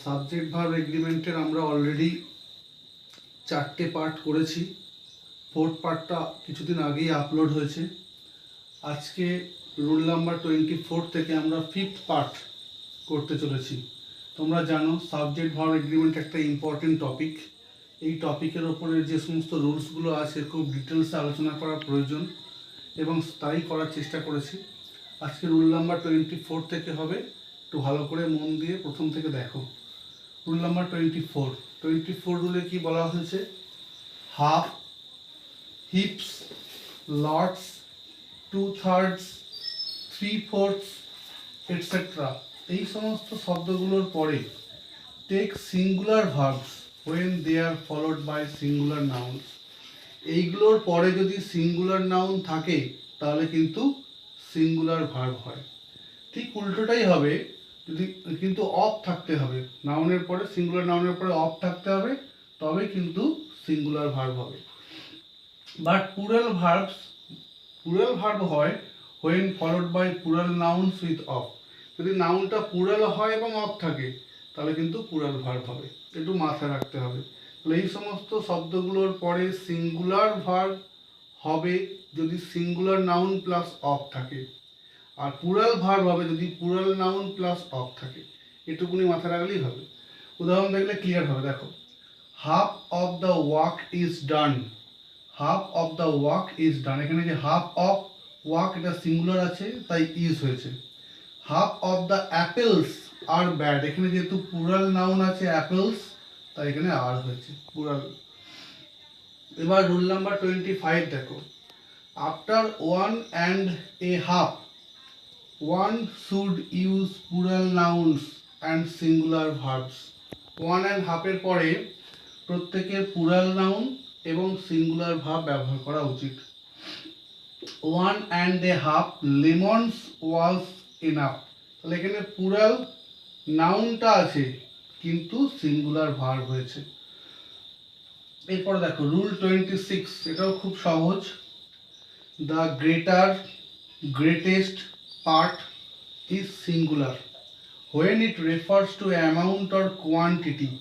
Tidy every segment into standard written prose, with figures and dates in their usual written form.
Subject verb এগ্রিমেন্টের আমরা already 4টে part করেছি। 4th পার্টটা কিছুদিন আগেই আপলোড হয়েছে। আজকে রুল নাম্বার 24 থেকে আমরা 5th পার্ট করতে চলেছি। তোমরা জানো সাবজেক্ট ভার্ব এগ্রিমেন্ট একটা ইম্পর্টেন্ট টপিক। এই টপিকের ওপরে যে সমস্ত রুলসগুলো আছে খুব ডিটেলসে আলোচনা করা প্রয়োজন এবং তাই করার চেষ্টা করেছি। আজকে রুল নাম্বার 24 থেকে হবে, একটু ভালো করে মন দিয়ে প্রথম থেকে দেখো। রুল নাম্বার 24 রুলে কি বলা হয়েছে? হাফ, হিপস, লটস, 2/3, 3/4 এটসেট্রা এই সমস্ত শব্দগুলোর পরে take singular verbs when they are followed by singular nouns। এইগুলোর পরে যদি সিঙ্গুলার নাউন থাকে তাহলে কিন্তু সিঙ্গুলার ভার্ব হয়। ঠিক উল্টোটাই হবে, যদি কিন্তু অফ থাকতে হবে, নাউনের পরে সিঙ্গুলার নাউনের পরে অফ থাকতে হবে, তবে কিন্তু সিঙ্গুলার ভার্ব হবে। বাট প্লুরাল ভার্ব হয় when followed by plural nouns with off। যদি নাউনটা প্লুরাল হয় এবং অফ থাকে তাহলে কিন্তু প্লুরাল ভার্ব হবে, একটু মাথায় রাখতে হবে। তাহলে এই সমস্ত শব্দগুলোর পরে সিঙ্গুলার ভার্ব হবে যদি সিঙ্গুলার নাউন প্লাস অফ থাকে, আর প্লুরাল ভার্ব হবে যদি প্লুরাল নাউন প্লাস অফ থাকে। এটুকুনি মাথায় রাখলেই হবে। উদাহরণ দেখলে ক্লিয়ার হবে। দেখো, half of the work is done. Half of the work is done, এখানে যে হাফ অফ ওয়ার্ক এটা সিঙ্গুলার আছে তাই ইজ হয়েছে। Half of the apples are bad, এখানে যেহেতু প্লুরাল নাউন আছে অ্যাপেলস তাই এখানে আর হয়েছে প্লুরাল। এবার রুল নাম্বার 25 দেখো, after 1 and a half one should use plural nouns and singular verbs। 1 and half এর পরে প্রত্যেকের প্লুরাল নাউন এবং সিঙ্গুলার ভার্ব ব্যবহার করা উচিত। 1 and a half lemons was enough, তাহলে এখানে প্লুরাল নাউনটা আছে কিন্তু সিঙ্গুলার ভার্ব হয়েছে। এরপর দেখো রুল 26, এটাও খুব সহজ। The greatest part is singular when it refers to amount or quantity।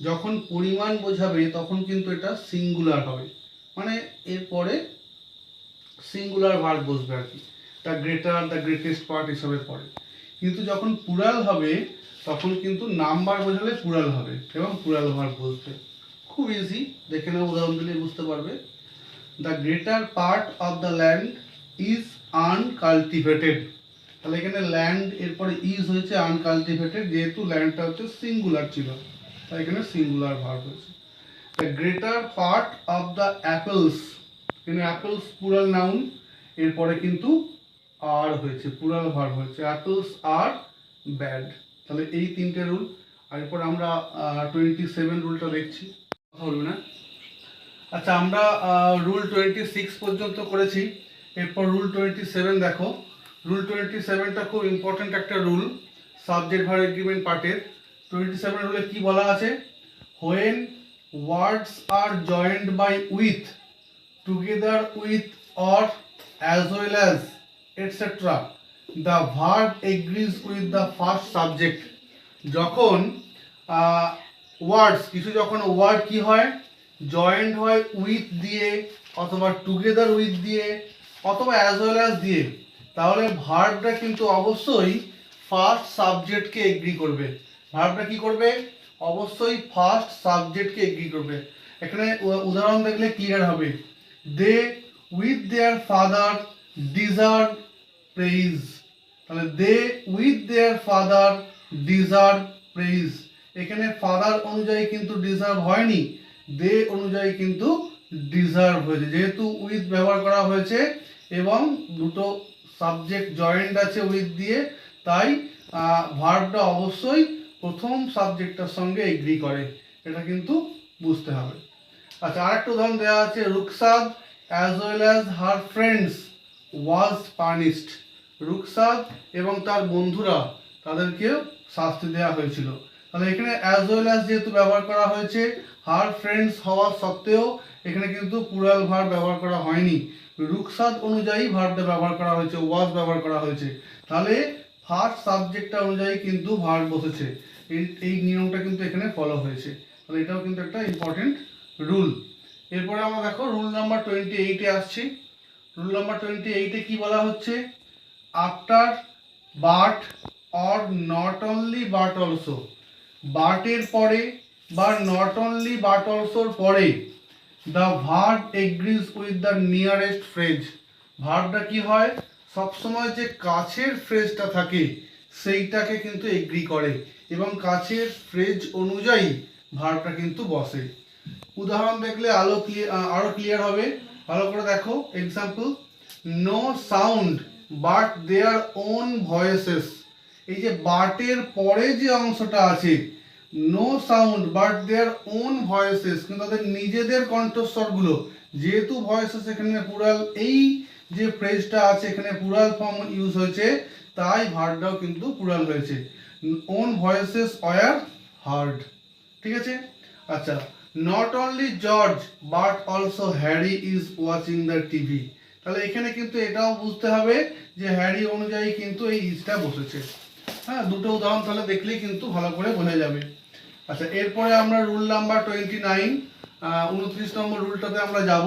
যখন পরিমাণ বোঝাবে তখন কিন্তু এটা সিঙ্গুলার হবে, মানে এরপরে সিঙ্গুলার ভার্ব বসবে আর কি, দ্য গ্রেটেস্ট পার্ট এসবের পরে। কিন্তু যখন প্লুরাল হবে তখন কিন্তু নাম্বার বোঝালে প্লুরাল হবে এবং প্লুরাল ভার্ব বসবে। খুব ইজি, দেখে নাও, উদাহরণ দিলে বুঝতে পারবে। The greater part of the land is uncultivated, তাহলে এখানে ল্যান্ড এরপরে ইজ হয়েছে আনকালটিভেটেড, যেহেতু ল্যান্ডটা হচ্ছে সিঙ্গুলার ছিল তাই এখানে সিঙ্গুলার ভার্ব হয়েছে। The greater part of the apples, এখানে অ্যাপেলস প্লুরাল নাউন, এরপরে কিন্তু আর হয়েছে প্লুরাল ভার্ব হয়েছে, অ্যাপেলস আর ব্যাড। তাহলে এই 3টে রুল। আর এরপর আমরা 27 রুলটা দেখছি, কথা বলবে না? আচ্ছা, আমরা রুল 26 পর্যন্ত করেছি। এরপর রুল 27 দেখো। রুল 27টা খুব ইম্পর্ট্যান্ট একটা রুল সাবজেক্ট ভার্ব এগ্রিমেন্ট পার্টের। 27 রুলে কি বলা আছে? when words are joined by with, together with, or as well as etc, the verb agrees with the first subject। যখন ওয়ার্ডস কিছু, যখন ওয়ার্ড কি হয়, জয়েন্ট হয় উইথ দিয়ে অথবা টুগেদার উইথ দিয়ে অথবা অ্যাজ ওয়েল অ্যাজ দিয়ে, তাহলে ভার্বটা কিন্তু অবশ্যই ফার্স্ট সাবজেক্টকে এগ্রি করবে। ভার্বটা কি করবে? অবশ্যই ফার্স্ট সাবজেক্টকে এগ্রি করবে। এখানে উদাহরণ দেখলে ক্লিয়ার হবে। They with their father deserve praise, তাহলে they with their father deserve praise, এখানে ফাদার অনুযায়ী কিন্তু ডিজার্ভ হয়নি, দে অনুযায়ী কিন্তু ডিজার্ভ হয়েছে, যেহেতু উইথ ব্যবহার করা হয়েছে এবং দুটো সাবজেক্ট জয়েন্ট আছে উইথ দিয়ে, তাই ভার্বটা অবশ্যই প্রথম সাবজেক্টটার সঙ্গে এগ্রি করে, এটা কিন্তু বুঝতে হবে। আচ্ছা, আরেকটা উদাহরণ দেওয়া আছে। Ruksad as well as her friends was punished, Ruksad এবং তার বন্ধুরা তাদেরকেও শাস্তি দেওয়া হয়েছিল। তাহলে এখানে অ্যাজ ওয়েল অ্যাজ যেহেতু ব্যবহার করা হয়েছে, হার ফ্রেন্ডস হওয়া সত্ত্বেও এখানে কিন্তু প্লুরাল ভার্ব ব্যবহার করা হয়নি, রুকসাদ অনুযায়ী ভার্বটা ব্যবহার করা হয়েছে, ওয়াজ ব্যবহার করা হয়েছে। তাহলে ফার্স্ট সাবজেক্টটা অনুযায়ী কিন্তু ভার্ব বসেছে। এই নিয়মটা কিন্তু এখানে ফলো হয়েছে, তাহলে এটাও কিন্তু একটা ইম্পর্টেন্ট রুল। এরপরে আমরা দেখো রুল নাম্বার 28-এ আসছি। রুল নাম্বার 28-এ কি বলা হচ্ছে, after but or not only but also, বাটের পরে বা নট অনলি বাট অলসোর পরে the verb agrees with the nearest phrase, ভার্বটা কি হয়, সবসময় যে কাছের ফ্রেজটা থাকে সেইটাকে কিন্তু এগ্রি করে এবং কাছের ফ্রেজ অনুযায়ী ভার্বটা কিন্তু বসে। উদাহরণ দেখলে আরো ক্লিয়ার হবে, ভালো করে দেখো। Example, no sound but their own voices, এই যে বাটের পরে যে অংশটা আছে, no sound but their own voices, কিন্তু তাদের নিজেদের কণ্ঠস্বরগুলো, যেহেতু ভয়েসেস এখানে প্লুরাল, এই যে ফ্রেজটা আছে এখানে প্লুরাল ফর্ম ইউজ হয়েছে, তাই ভার্বটাও কিন্তু প্লুরাল হয়েছে, ওন ভয়েসেস ওয়্যার হার্ড। ঠিক আছে, আচ্ছা, not only George but also Harry is watching the TV, তাহলে এখানে কিন্তু এটাও বুঝতে হবে যে হ্যারি অনুযায়ী কিন্তু এই ইজটা বসেছে। হ্যাঁ, দুটো উদাহরণ তাহলে দেখলেই কিন্তু ভালো করে বোঝা যাবে। আচ্ছা, এরপরে আমরা রুল নাম্বার 29, 29 নম্বর রুলটাতে আমরা যাব।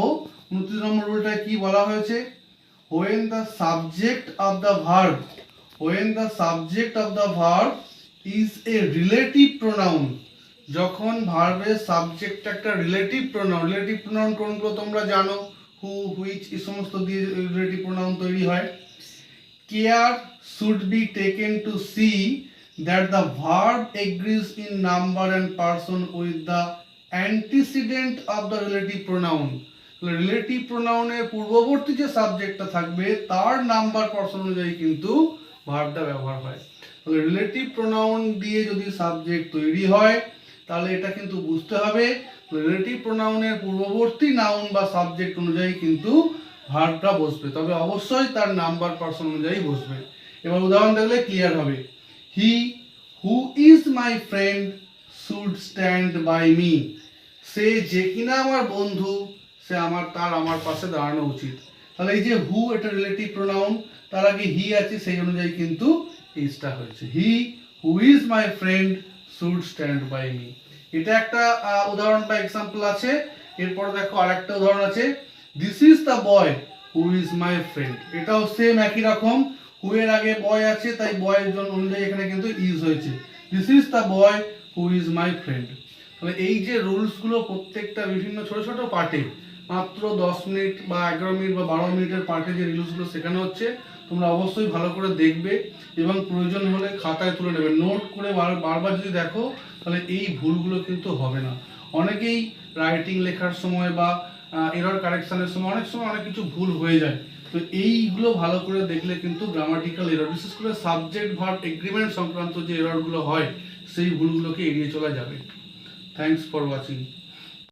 29 নম্বর রুলটায় কি বলা হয়েছে, when the subject of the verb, when the subject of the verb is a relative pronoun, যখন ভার্বের সাবজেক্ট একটা রিলেটিভ প্রোনাউন, রিলেটিভ প্রোনাউন কোনগুলো তোমরা জানো, হু, হুইচ, এই সমস্ত দিয়ে রিলেটিভ প্রোনাউন তৈরি হয়। Care should be taken to see that the verb agrees in number and person with the antecedent of the relative pronoun, relative প্রোনাউনের পূর্ববর্তী যে সাবজেক্টটা থাকবে তার নাম্বার পারসন অনুযায়ী কিন্তু ভার্বটা ব্যবহার হয়। তাহলে রিলেটিভ প্রোনাউন দিয়ে যদি সাবজেক্ট তৈরি হয় তাহলে এটা কিন্তু বুঝতে হবে রিলেটিভ প্রোনাউনের পূর্ববর্তী নাউন বা সাবজেক্ট অনুযায়ী কিন্তু ভার্বটা বসবে, তবে অবশ্যই তার নাম্বার পারসন অনুযায়ী বসবে। এবার উদাহরণ দেখলে ক্লিয়ার হবে। He who is my friend should stand by me, সে যে কিনা আমার বন্ধু সে আমার পাশে দাঁড়ানো উচিত। তাহলে এই যে হু, এটা রিলেটিভ প্রোনাউন, তার আগে হি আছে, সেই অনুযায়ী কিন্তু ইজটা হয়েছে। He who is my friend should stand by me, এটা একটা উদাহরণ বা এক্সাম্পল আছে। এরপর দেখো আরেকটা উদাহরণ আছে, this is the boy who is my friend, এটাও সেম একই রকম, হু এর আগে বয় আছে তাই বয়ের জন্য অনুযায়ী এখানে কিন্তু ইজ হয়েছে, this is the boy who is my friend. তাহলে এই যে রুলসগুলো প্রত্যেকটা বিভিন্ন ছোট ছোট পার্টে, মাত্র 10 মিনিট বা 11 মিনিট বা 12 মিনিটের পার্টে যে রুলসগুলো শেখানো হচ্ছে, তোমরা অবশ্যই ভালো করে দেখবে এবং প্রয়োজন হলে খাতায় তুলে নেবে, নোট করে বারবার যদি দেখো তাহলে এই ভুলগুলো কিন্তু হবে না। অনেকেই রাইটিং লেখার সময় বা এরর কারেকশনের সময় অনেক সময় অনেক কিছু ভুল হয়ে যায়, তো এইগুলো ভালো করে দেখলে কিন্তু গ্রামাটিক্যাল এরর, বিশেষ করে সাবজেক্ট ভার্ব এগ্রিমেন্ট সংক্রান্ত যে এররগুলো হয় সেই ভুলগুলোকে এড়িয়ে চলা যাবে। Thanks for watching.